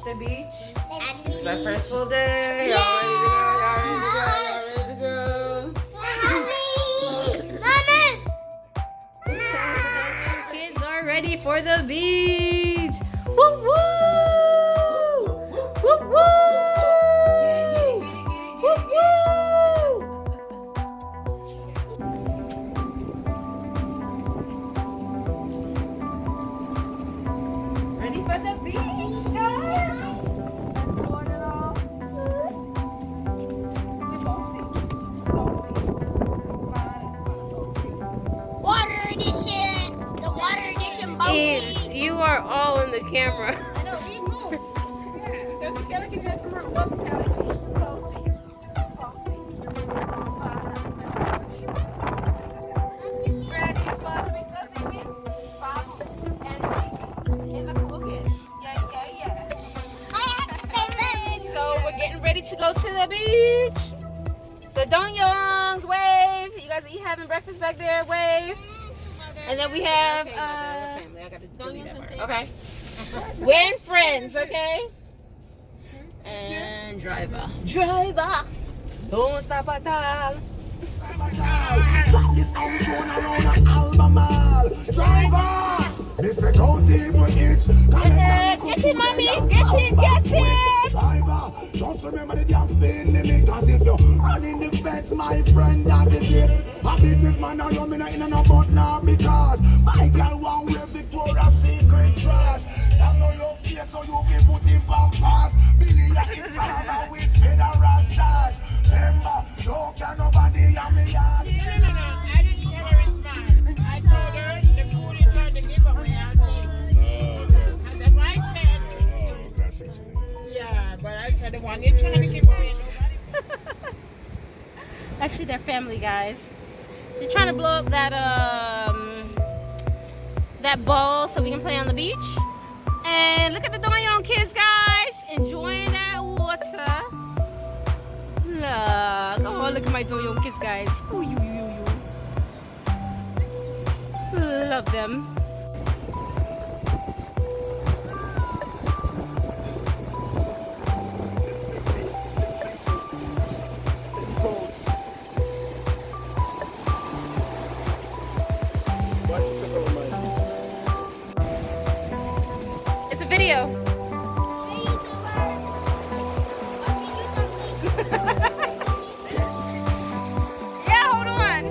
the beach. It's our first full day. Y'all ready to go? Y'all ready to go? Kids are ready for the beach. Woo woo! Woo woo! Woo woo! Ready for the beach, guys? Water edition! The water edition boat. You are all in the camera. I know, we move. Yeah. Kelly can have some more. Look, Kelly. Ready for the beach? Go singing. Follow and singing. It's a cool kid. Yeah. So we're getting ready to go to the beach. The Dongyongs, wave. You guys are having breakfast back there, wave. And then we have family. I got to delete that part. Okay. We're in friends, okay? And driver. Don't stop at all. Drop this outro around an Albemarle. Driver! This a don't even itch. Get it, mommy. Get it. Driver, just remember the damn speed limit. Cause if you're running the fence, my friend, that is it. I beat this man alone, me not in and about now. Because my girl won't wear Victoria's Secret dress. Some no love here, so you feel put in pampas. Billy, it's all with federal charge. Remember, don't care nobody on me yard. No, I didn't tell her it's mine. I told her the food is hard to give away. That's why I said. Yeah, but I said the one you're trying to give away, nobody. Actually, they're family, guys. She's trying to blow up that ball so we can play on the beach. And look at the Dongyong kids, guys, enjoying that water. Look, oh, look at my Dongyong kids, guys. Ooh, you. Love them. It's a video. Yeah, hold on.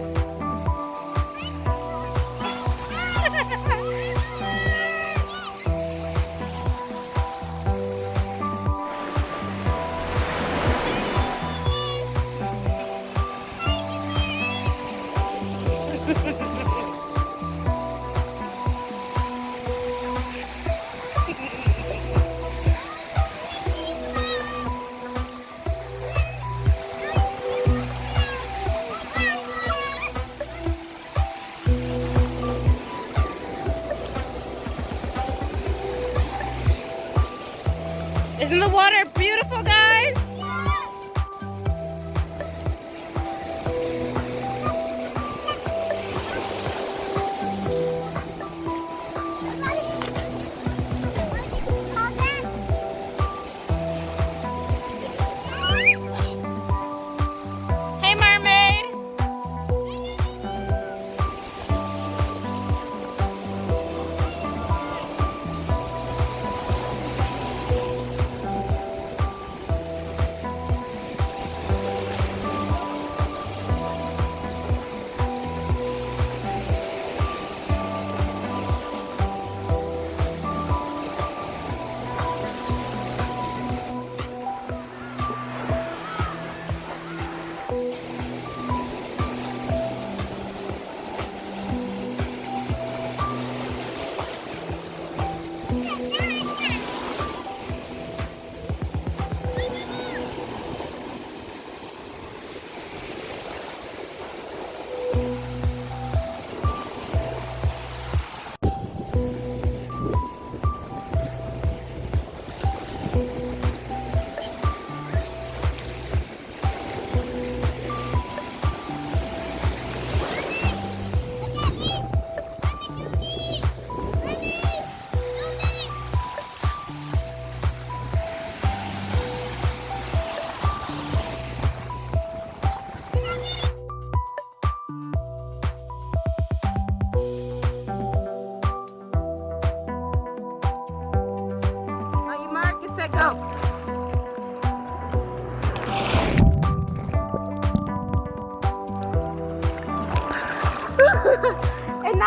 Isn't the water beautiful, guys? Hey, mermaid.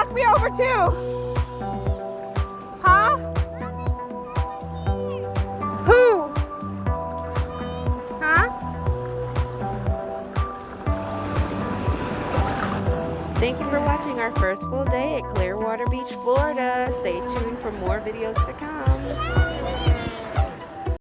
knock me over too. Huh? Who? Huh? Thank you for watching our first full day at Clearwater Beach, Florida. Stay tuned for more videos to come.